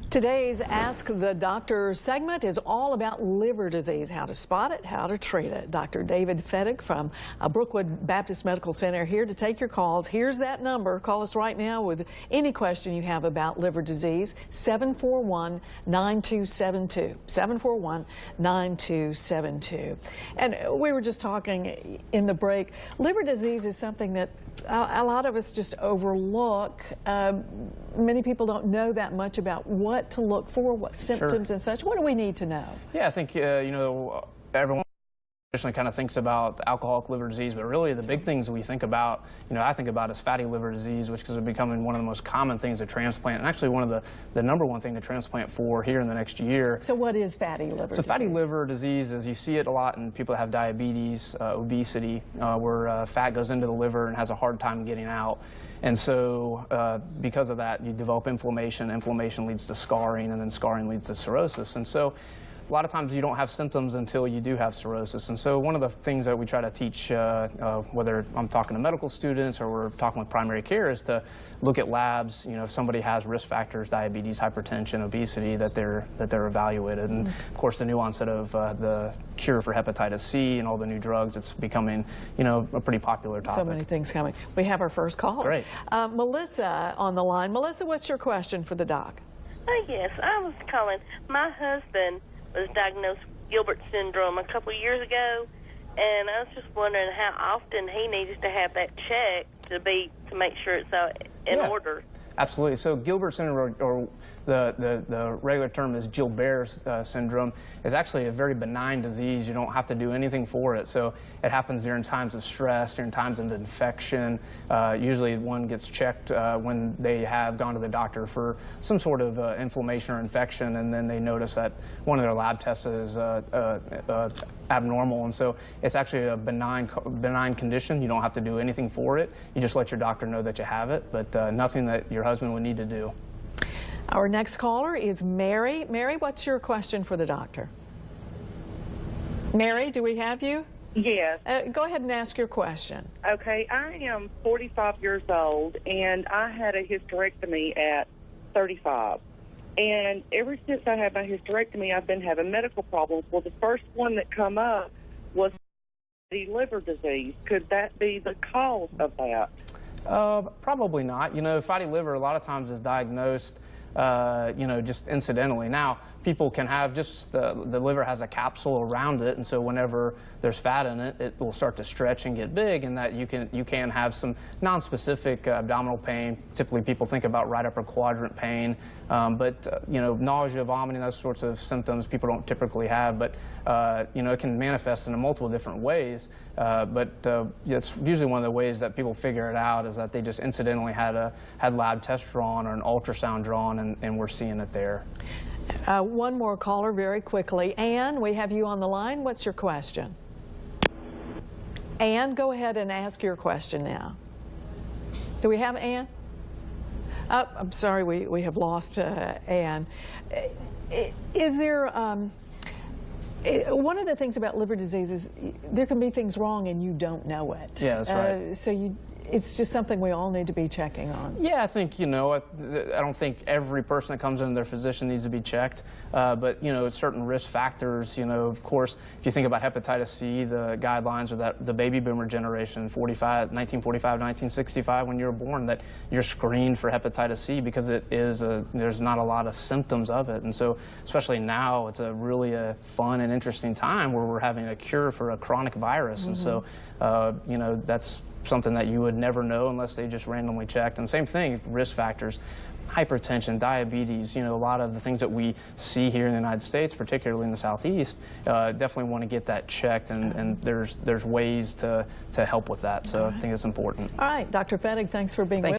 Today's Ask the Doctor segment is all about liver disease, how to spot it, how to treat it. Dr. David Fettig from Brookwood Baptist Medical Center here to take your calls. Here's that number. Call us right now with any question you have about liver disease, 741-9272, 741-9272. And we were just talking in the break, liver disease is something that a lot of us just overlook. Many people don't know that much about what to look for, what symptoms and such. What do we need to know? Yeah, I think, everyone traditionally kind of thinks about alcoholic liver disease, but really the big things we think about, I think about is fatty liver disease, which is becoming one of the most common things to transplant, and actually one of the number one thing to transplant for here in the next year. So what is fatty liver disease? So fatty liver disease is, you see it a lot in people that have diabetes, obesity, where fat goes into the liver and has a hard time getting out. And so because of that, you develop inflammation. Inflammation leads to scarring, and then scarring leads to cirrhosis. And so a lot of times you don't have symptoms until you do have cirrhosis. And so one of the things that we try to teach, whether I'm talking to medical students or we're talking with primary care, is to look at labs. If somebody has risk factors, diabetes, hypertension, obesity, that they're evaluated. And of course, the new onset of the cure for hepatitis C and all the new drugs, it's becoming, a pretty popular topic. So many things coming. We have our first caller. Great. Melissa on the line. Melissa, what's your question for the doc? Yes, I was calling. My husband was diagnosed with Gilberts Syndrome a couple of years ago, and I was just wondering how often he needs to have that checked to make sure it's in order. Absolutely. So Gilberts syndrome, or the regular term is Gilberts syndrome, is actually a very benign disease. You don't have to do anything for it. So it happens during times of stress, during times of infection. Usually one gets checked when they have gone to the doctor for some sort of inflammation or infection, and then they notice that one of their lab tests is abnormal. And so it's actually a benign condition. You don't have to do anything for it. You just let your doctor know that you have it, but nothing that your husband would need to do. Our next caller is Mary. Mary, what's your question for the doctor? Mary, do we have you? Yes. Go ahead and ask your question. Okay, I am 45 years old, and I had a hysterectomy at 35. And ever since I had my hysterectomy, I've been having medical problems. Well, the first one that come up was the liver disease. Could that be the cause of that? Probably not. Fatty liver a lot of times is diagnosed, just incidentally. Now, people can have just the liver has a capsule around it, and so whenever there's fat in it, it will start to stretch and get big, and that you can have some non-specific abdominal pain. Typically, people think about right upper quadrant pain, but nausea, vomiting, those sorts of symptoms people don't typically have. But it can manifest in multiple different ways. But it's usually one of the ways that people figure it out is that they just incidentally had lab tests drawn or an ultrasound drawn, and we're seeing it there. One more caller very quickly. Ann, we have you on the line. What's your question? Ann, go ahead and ask your question now. Do we have Ann? Oh, I'm sorry, we have lost Ann. Is there, one of the things about liver disease is there can be things wrong and you don't know it. Yeah, that's right. So it's just something we all need to be checking on. Yeah, I think, I don't think every person that comes in, their physician needs to be checked. But, certain risk factors, of course, if you think about hepatitis C, the guidelines are that the baby boomer generation, 1945, 1965, when you were born, that you're screened for hepatitis C because there's not a lot of symptoms of it. And so, especially now, it's really a fun and interesting time where we're having a cure for a chronic virus. And so, that's something that you would never know unless they just randomly checked. And same thing, risk factors, hypertension, diabetes, a lot of the things that we see here in the United States, particularly in the Southeast, definitely want to get that checked, and there's ways to help with that. So I think it's important. All right, Dr. Fettig, thanks for being with us.